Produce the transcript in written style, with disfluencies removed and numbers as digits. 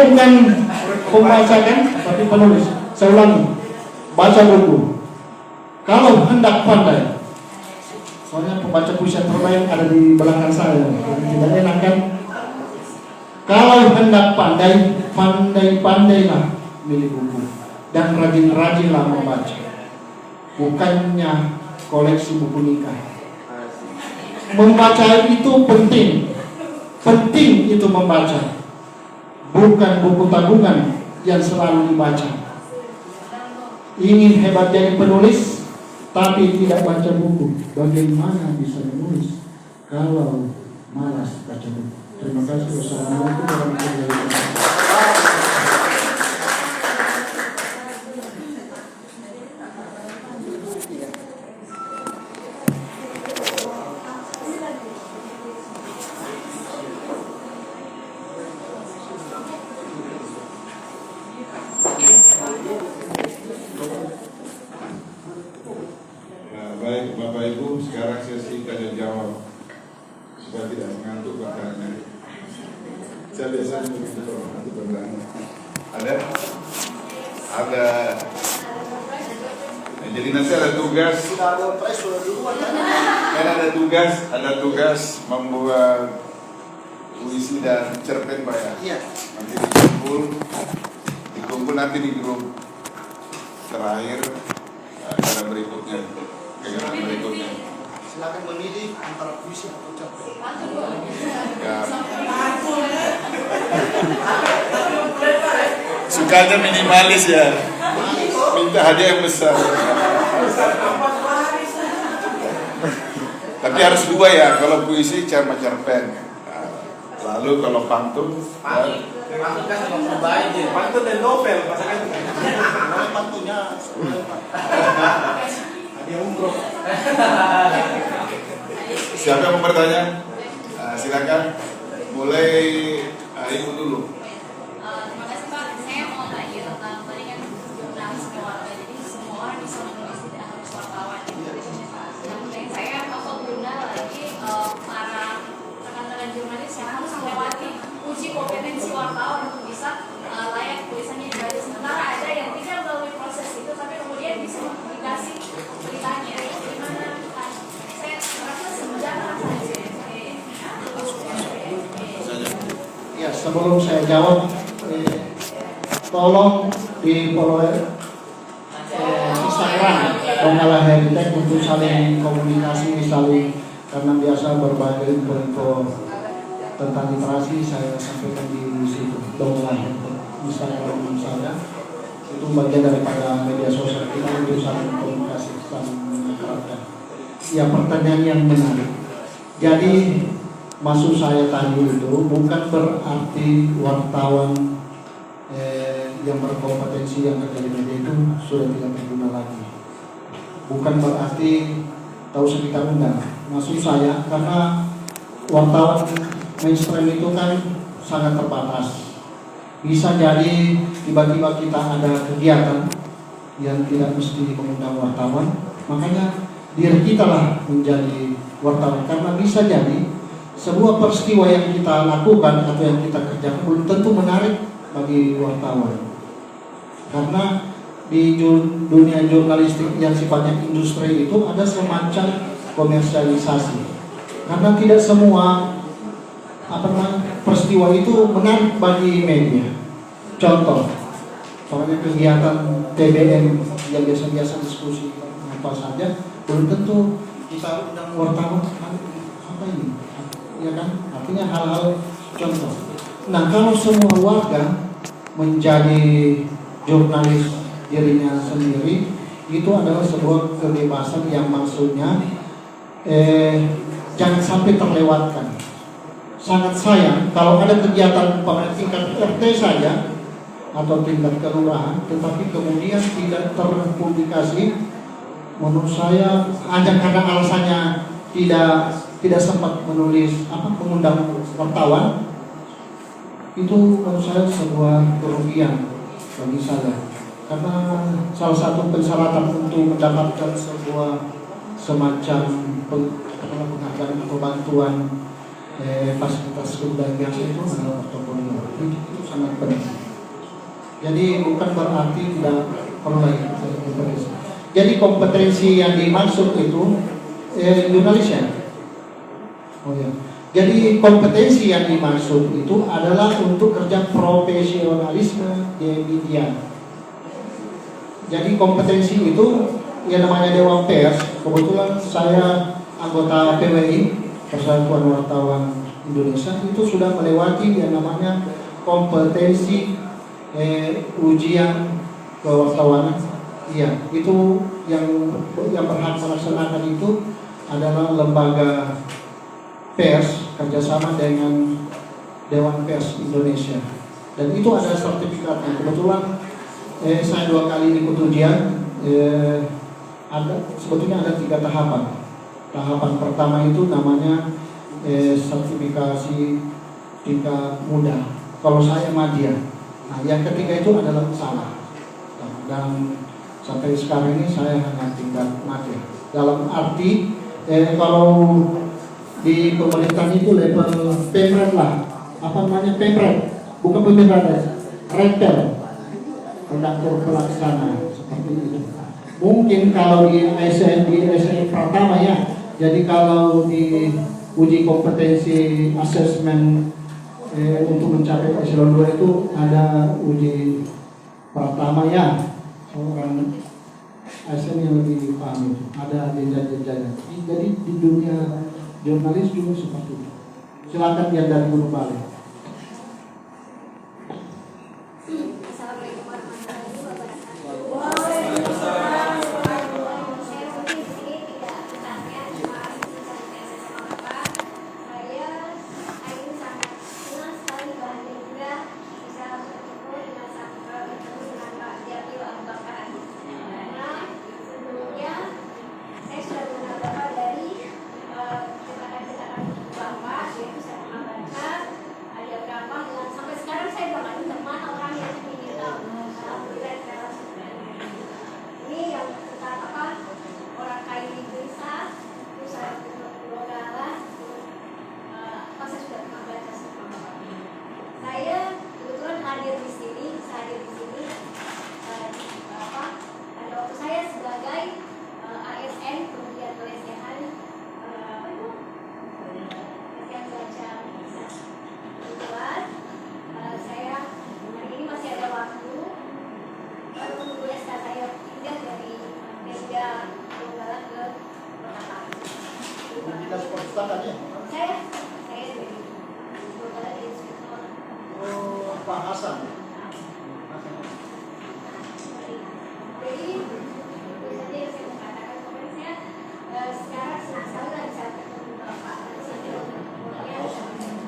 saya bukan pembaca kan, tapi penulis. Saya ulangi, baca buku. Kalau hendak pandai, soalnya pembaca puisi terbaik ada di belakang saya, jadi tidak enak kan. Kalau hendak pandai, pandai-pandailah milih buku dan rajin-rajinlah membaca. Bukannya koleksi buku nikah. Membaca itu penting itu membaca. Bukan buku tabungan yang selalu dibaca. Ingin hebat jadi penulis, tapi tidak baca buku. Bagaimana bisa menulis kalau malas baca buku? Terima kasih. Wassalamualaikum warahmatullahi wabarakatuh. Baik Bapak Ibu, sekarang sesi tanya jawab supaya tidak mengantuk bahkannya. Saya biasanya begitu kalau mengantuk beneran. Ada? Nah, jadi nanti ada tugas. Kan ada tugas membuat puisi dan cerpen Pak ya. Iya. Nanti dikumpul nanti di grup terakhir pada berikutnya. Kegiatan berikutnya. Silakan memilih antara puisi atau cerpen. Ya. Sukanya minimalis ya. Minta hadiah yang besar. Tapi harus dua ya. Kalau puisi sama cerpen. Lalu kalau pantun. Pantun kan cuma terbaik ya. Pantun dan novel pasangan. Pantunnya Dia umroh. Siapa yang mau bertanya? Silakan. Mulai Ibu dulu. Terima kasih Pak. Saya mau tanya tentang tadi kan jurnalisme warga. Jadi semua orang bisa menulis, tidak harus wartawan. Namun saya masuk guna lagi para rekan-rekan jurnalis yang harus melewati uji kompetensi wartawan untuk bisa layak tulisannya dibaca. Sementara ada yang tidak melalui proses itu, tapi kemudian bisa mempublikasi beritanya. Gimana? Saya merasa sejarah saja. ya, sebelum saya jawab, tolong di follow Instagram Donggala Heritage untuk saling komunikasi, karena biasa berbagai info tentang literasi saya sampaikan di situ. Donggala Heritage Instagram saya itu bagian daripada media sosial kita untuk saling komunikasi, saling mengakrabkan. Ya, pertanyaan yang menarik. Jadi maksud saya tadi itu bukan berarti wartawan yang berkompetensi yang kerja di media itu sudah tidak berguna lagi. Bukan berarti tahu sekitar undang. Maksud saya karena wartawan mainstream itu kan sangat terbatas. Bisa jadi tiba-tiba kita ada kegiatan yang tidak mesti mengundang wartawan. Makanya diri kita lah menjadi wartawan, karena bisa jadi sebuah peristiwa yang kita lakukan atau yang kita kerjakan belum tentu menarik bagi wartawan. Karena di dunia jurnalistik yang sifatnya industri itu ada semacam komersialisasi. Karena tidak semua peristiwa itu menarik bagi media. Contoh, soalnya kegiatan TBM yang biasa-biasa diskusi apa saja belum tentu kita undang wartawan. Apa ini? Ya kan? Artinya hal-hal contoh. Nah, kalau semua warga menjadi jurnalis dirinya sendiri, itu adalah sebuah kebebasan yang maksudnya jangan sampai terlewatkan. Sangat sayang kalau ada kegiatan pada tingkat RT saja atau tingkat kelurahan, tetapi kemudian tidak terpublikasi. Menurut saya hanya karena alasannya tidak sempat menulis mengundang wartawan, itu menurut saya sebuah kerugian bagi saya, karena salah satu persyaratan untuk mendapatkan sebuah semacam penghargaan atau bantuan fasilitas kebahagiaan itu adalah portofolio. Itu sangat penting. Jadi bukan berarti tidak perlu lagi kompetensi. Jadi kompetensi yang dimaksud itu jurnalis ya. Oh ya. Jadi kompetensi yang dimaksud itu adalah untuk kerja profesionalisme di media. Jadi kompetensi itu yang namanya Dewan Pers. Kebetulan saya anggota PWI, Persatuan Wartawan Indonesia, itu sudah melewati yang namanya kompetensi ujian kewartawanan. Iya, itu yang berhak melaksanakan itu adalah lembaga pers kerjasama dengan Dewan Pers Indonesia, dan itu ada sertifikatnya. Kebetulan saya 2 kali ikut ujian. Sebetulnya ada 3 tahapan. Tahapan pertama itu namanya sertifikasi tingkat muda. Kalau saya media. Nah, yang ketiga itu adalah salah. Dan sampai sekarang ini saya hanya tingkat media. Dalam arti kalau di pemerintahan itu level pemret lah, apa namanya pemret, bukan pemerintahan, rektor, redaktur pelaksana, seperti itu. Mungkin kalau di ASN pertama ya, jadi kalau di uji kompetensi asesmen untuk mencapai eselon 2 itu ada uji pertama ya, orang ASN yang lebih paham itu, ada jenjang-jenjangnya. Jadi di dunia jurnalis juga seperti itu. Silakan yang dari Gunung Bali. Assalamualaikum warahmatullahi wabarakatuh. Saya mungkin di sini tidak bertanya, cuma saya sama Bapak. Saya hari ini sangat senang sekali bahagia juga bisa bertemu dengan Pak Jati Abu Bakar. Karena sebelumnya saya sudah mengenal Bapak dari cetakan-cetakan Bapak, yaitu saya pernah baca ada berapa, dan sampai sekarang saya belum ada teman orang yang digital. Alhamdulillah sekarang sudah. Ini yang tentang apa, orang kaya di desa, terus saya Pulau Galah, apa saya sudah pernah baca sama Bapak. Saya kebetulan hadir di sini, pada waktu saya sebagai ASN, kemudian pelecehan yang belajar. Kebetulan saya hari ini masih ada waktu, baru menunggu SK saya pindah dari media Donggala ke Kota. Universitas Konstantan ya. Saya dari Donggala di Inspektor. Oh, Pak Hasan.